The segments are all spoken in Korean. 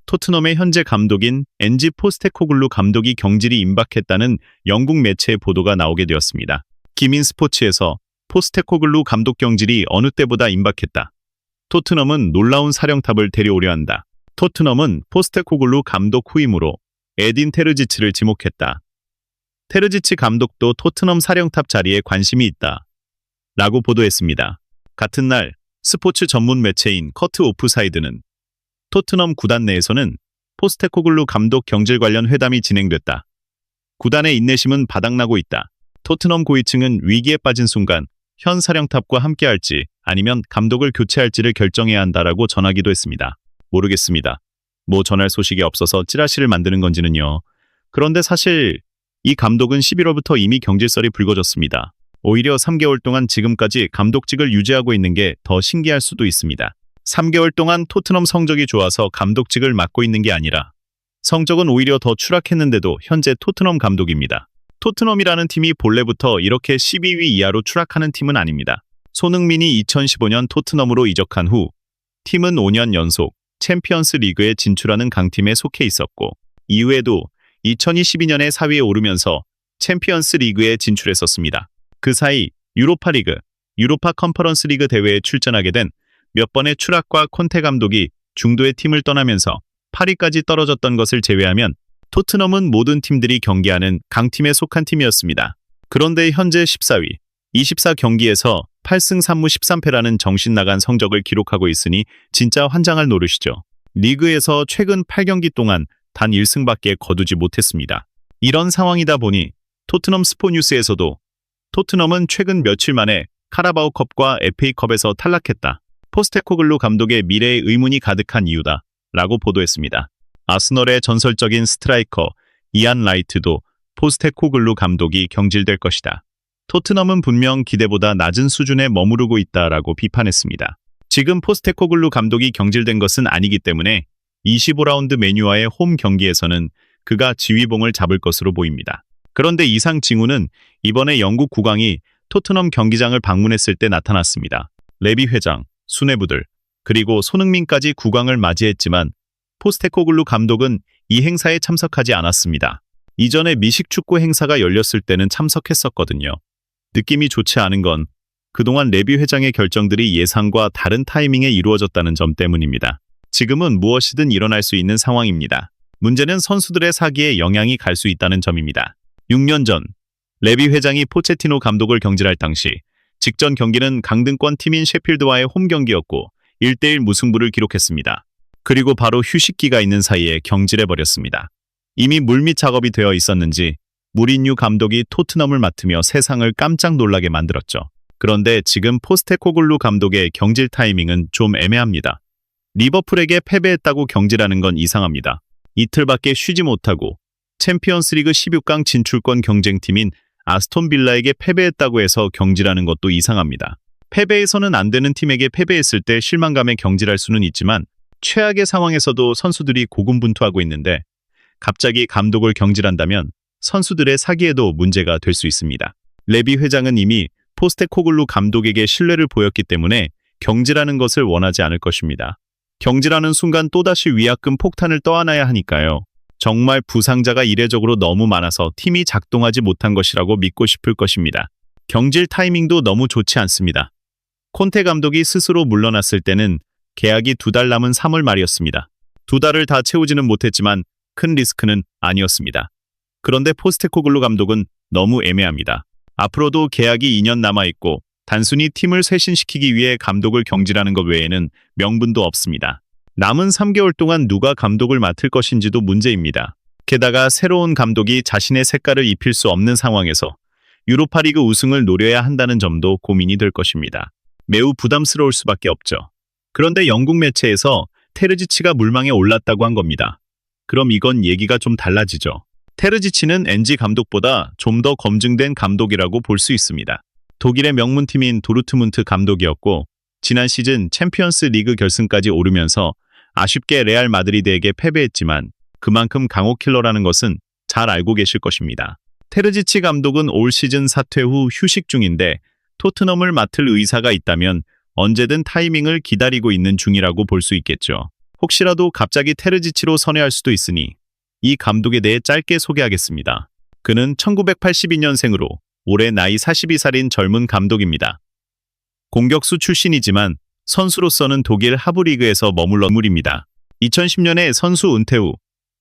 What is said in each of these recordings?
토트넘의 현재 감독인 엔지 포스테코글루 감독이 경질이 임박했다는 영국 매체의 보도가 나오게 되었습니다. 기민 스포츠에서 포스테코글루 감독 경질이 어느 때보다 임박했다. 토트넘은 놀라운 사령탑을 데려오려 한다. 토트넘은 포스테코글루 감독 후임으로 에딘 테르지치를 지목했다. 테르지치 감독도 토트넘 사령탑 자리에 관심이 있다. 라고 보도했습니다. 같은 날 스포츠 전문 매체인 커트 오프사이드는 토트넘 구단 내에서는 포스테코글루 감독 경질 관련 회담이 진행됐다. 구단의 인내심은 바닥나고 있다. 토트넘 고위층은 위기에 빠진 순간 현 사령탑과 함께할지 아니면 감독을 교체할지를 결정해야 한다라고 전하기도 했습니다. 모르겠습니다. 뭐 전할 소식이 없어서 찌라시를 만드는 건지는요. 그런데 사실 이 감독은 11월부터 이미 경질설이 불거졌습니다. 오히려 3개월 동안 지금까지 감독직을 유지하고 있는 게 더 신기할 수도 있습니다. 3개월 동안 토트넘 성적이 좋아서 감독직을 맡고 있는 게 아니라 성적은 오히려 더 추락했는데도 현재 토트넘 감독입니다. 토트넘이라는 팀이 본래부터 이렇게 12위 이하로 추락하는 팀은 아닙니다. 손흥민이 2015년 토트넘으로 이적한 후 팀은 5년 연속 챔피언스 리그에 진출하는 강팀에 속해 있었고 이후에도 2022년에 4위에 오르면서 챔피언스 리그에 진출했었습니다. 그 사이 유로파 리그, 유로파 컨퍼런스 리그 대회에 출전하게 된 몇 번의 추락과 콘테 감독이 중도의 팀을 떠나면서 8위까지 떨어졌던 것을 제외하면 토트넘은 모든 팀들이 경기하는 강팀에 속한 팀이었습니다. 그런데 현재 14위, 24경기에서 8승 3무 13패라는 정신나간 성적을 기록하고 있으니 진짜 환장할 노릇이죠. 리그에서 최근 8경기 동안 단 1승밖에 거두지 못했습니다. 이런 상황이다 보니 토트넘 스포뉴스에서도 토트넘은 최근 며칠 만에 카라바오컵과 FA컵에서 탈락했다. 포스테코글루 감독의 미래에 의문이 가득한 이유다. 라고 보도했습니다. 아스널의 전설적인 스트라이커 이안 라이트도 포스테코글루 감독이 경질될 것이다. 토트넘은 분명 기대보다 낮은 수준에 머무르고 있다라고 비판했습니다. 지금 포스테코글루 감독이 경질된 것은 아니기 때문에 25라운드 메뉴와의 홈 경기에서는 그가 지휘봉을 잡을 것으로 보입니다. 그런데 이상 징후는 이번에 영국 국왕이 토트넘 경기장을 방문했을 때 나타났습니다. 레비 회장, 수뇌부들, 그리고 손흥민까지 국왕을 맞이했지만 포스테코글루 감독은 이 행사에 참석하지 않았습니다. 이전에 미식 축구 행사가 열렸을 때는 참석했었거든요. 느낌이 좋지 않은 건 그동안 레비 회장의 결정들이 예상과 다른 타이밍에 이루어졌다는 점 때문입니다. 지금은 무엇이든 일어날 수 있는 상황입니다. 문제는 선수들의 사기에 영향이 갈 수 있다는 점입니다. 6년 전 레비 회장이 포체티노 감독을 경질할 당시 직전 경기는 강등권 팀인 셰필드와의 홈 경기였고 1대1 무승부를 기록했습니다. 그리고 바로 휴식기가 있는 사이에 경질해버렸습니다. 이미 물밑 작업이 되어 있었는지 무리뉴 감독이 토트넘을 맡으며 세상을 깜짝 놀라게 만들었죠. 그런데 지금 포스테코글루 감독의 경질 타이밍은 좀 애매합니다. 리버풀에게 패배했다고 경질하는 건 이상합니다. 이틀밖에 쉬지 못하고 챔피언스리그 16강 진출권 경쟁팀인 아스톤 빌라에게 패배했다고 해서 경질하는 것도 이상합니다. 패배해서는 안 되는 팀에게 패배했을 때 실망감에 경질할 수는 있지만 최악의 상황에서도 선수들이 고군분투하고 있는데 갑자기 감독을 경질한다면 선수들의 사기에도 문제가 될 수 있습니다. 레비 회장은 이미 포스테코글루 감독에게 신뢰를 보였기 때문에 경질하는 것을 원하지 않을 것입니다. 경질하는 순간 또다시 위약금 폭탄을 떠안아야 하니까요. 정말 부상자가 이례적으로 너무 많아서 팀이 작동하지 못한 것이라고 믿고 싶을 것입니다. 경질 타이밍도 너무 좋지 않습니다. 콘테 감독이 스스로 물러났을 때는 계약이 2달 남은 3월 말이었습니다. 2달을 다 채우지는 못했지만 큰 리스크는 아니었습니다. 그런데 포스테코글루 감독은 너무 애매합니다. 앞으로도 계약이 2년 남아있고 단순히 팀을 쇄신시키기 위해 감독을 경질하는 것 외에는 명분도 없습니다. 남은 3개월 동안 누가 감독을 맡을 것인지도 문제입니다. 게다가 새로운 감독이 자신의 색깔을 입힐 수 없는 상황에서 유로파리그 우승을 노려야 한다는 점도 고민이 될 것입니다. 매우 부담스러울 수밖에 없죠. 그런데 영국 매체에서 테르지치가 물망에 올랐다고 한 겁니다. 그럼 이건 얘기가 좀 달라지죠. 테르지치는 엔지 감독보다 좀 더 검증된 감독이라고 볼 수 있습니다. 독일의 명문팀인 도르트문트 감독이었고 지난 시즌 챔피언스 리그 결승까지 오르면서 아쉽게 레알 마드리드에게 패배했지만 그만큼 강호 킬러라는 것은 잘 알고 계실 것입니다. 테르지치 감독은 올 시즌 사퇴 후 휴식 중인데 토트넘을 맡을 의사가 있다면 언제든 타이밍을 기다리고 있는 중이라고 볼 수 있겠죠. 혹시라도 갑자기 테르지치로 선회할 수도 있으니 이 감독에 대해 짧게 소개하겠습니다. 그는 1982년생으로 올해 나이 42살인 젊은 감독입니다. 공격수 출신이지만 선수로서는 독일 하브리그에서 머물러 인물입니다. 2010년에 선수 은퇴 후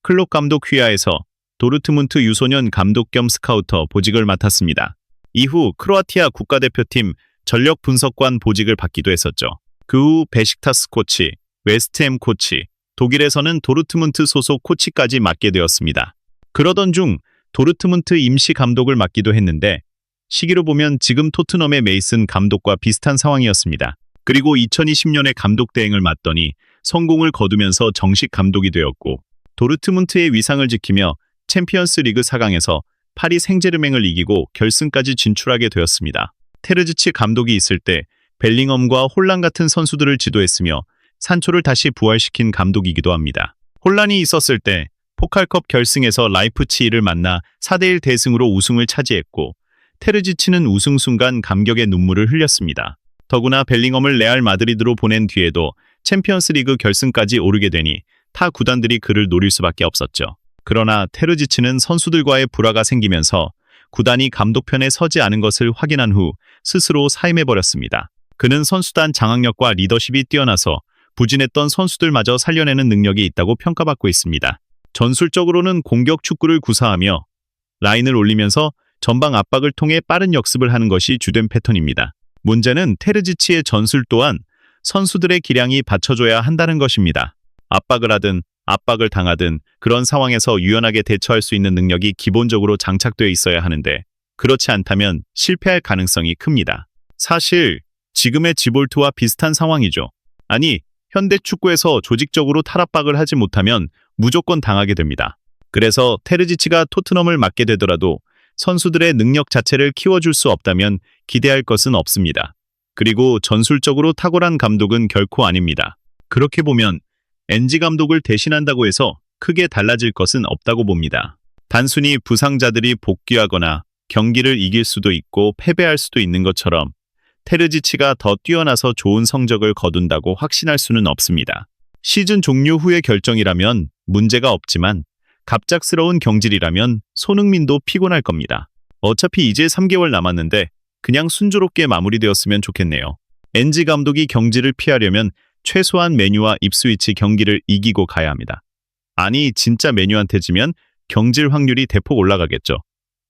클롭 감독 휘하에서 도르트문트 유소년 감독 겸 스카우터 보직을 맡았습니다. 이후 크로아티아 국가대표팀 전력 분석관 보직을 받기도 했었죠. 그 후 베식타스 코치, 웨스트햄 코치, 독일에서는 도르트문트 소속 코치까지 맡게 되었습니다. 그러던 중 도르트문트 임시 감독을 맡기도 했는데 시기로 보면 지금 토트넘의 메이슨 감독과 비슷한 상황이었습니다. 그리고 2020년에 감독 대행을 맡더니 성공을 거두면서 정식 감독이 되었고 도르트문트의 위상을 지키며 챔피언스 리그 4강에서 파리 생제르맹을 이기고 결승까지 진출하게 되었습니다. 테르지치 감독이 있을 때 벨링엄과 혼란 같은 선수들을 지도했으며 산초를 다시 부활시킨 감독이기도 합니다. 혼란이 있었을 때 포칼컵 결승에서 라이프치히를 만나 4대1 대승으로 우승을 차지했고 테르지치는 우승 순간 감격의 눈물을 흘렸습니다. 더구나 벨링엄을 레알 마드리드로 보낸 뒤에도 챔피언스 리그 결승까지 오르게 되니 타 구단들이 그를 노릴 수밖에 없었죠. 그러나 테르지치는 선수들과의 불화가 생기면서 구단이 감독 편에 서지 않은 것을 확인한 후 스스로 사임해버렸습니다. 그는 선수단 장악력과 리더십이 뛰어나서 부진했던 선수들마저 살려내는 능력이 있다고 평가받고 있습니다. 전술적으로는 공격 축구를 구사하며 라인을 올리면서 전방 압박을 통해 빠른 역습을 하는 것이 주된 패턴입니다. 문제는 테르지치의 전술 또한 선수들의 기량이 받쳐줘야 한다는 것입니다. 압박을 하든 압박을 당하든 그런 상황에서 유연하게 대처할 수 있는 능력이 기본적으로 장착되어 있어야 하는데 그렇지 않다면 실패할 가능성이 큽니다. 사실 지금의 지볼트와 비슷한 상황이죠. 아니, 현대 축구에서 조직적으로 탈압박을 하지 못하면 무조건 당하게 됩니다. 그래서 테르지치가 토트넘을 맡게 되더라도 선수들의 능력 자체를 키워줄 수 없다면 기대할 것은 없습니다. 그리고 전술적으로 탁월한 감독은 결코 아닙니다. 그렇게 보면 엔지 감독을 대신한다고 해서 크게 달라질 것은 없다고 봅니다. 단순히 부상자들이 복귀하거나 경기를 이길 수도 있고 패배할 수도 있는 것처럼 테르지치가 더 뛰어나서 좋은 성적을 거둔다고 확신할 수는 없습니다. 시즌 종료 후의 결정이라면 문제가 없지만 갑작스러운 경질이라면 손흥민도 피곤할 겁니다. 어차피 이제 3개월 남았는데 그냥 순조롭게 마무리되었으면 좋겠네요. 엔지 감독이 경질을 피하려면 최소한 메뉴와 입스위치 경기를 이기고 가야 합니다. 아니, 진짜 메뉴한테 지면 경질 확률이 대폭 올라가겠죠.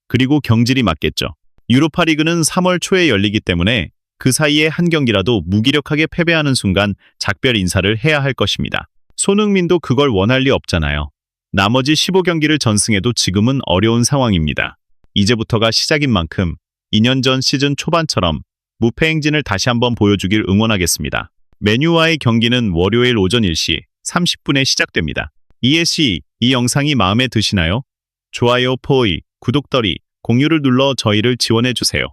그리고 경질이 맞겠죠. 유로파리그는 3월 초에 열리기 때문에 그 사이에 한 경기라도 무기력하게 패배하는 순간 작별 인사를 해야 할 것입니다. 손흥민도 그걸 원할 리 없잖아요. 나머지 15경기를 전승해도 지금은 어려운 상황입니다. 이제부터가 시작인 만큼 2년 전 시즌 초반처럼 무패 행진을 다시 한번 보여주길 응원하겠습니다. 맨유와의 경기는 월요일 오전 1시 30분에 시작됩니다. 이 영상이 마음에 드시나요? 좋아요, 포이, 구독, 더리, 공유를 눌러 저희를 지원해주세요.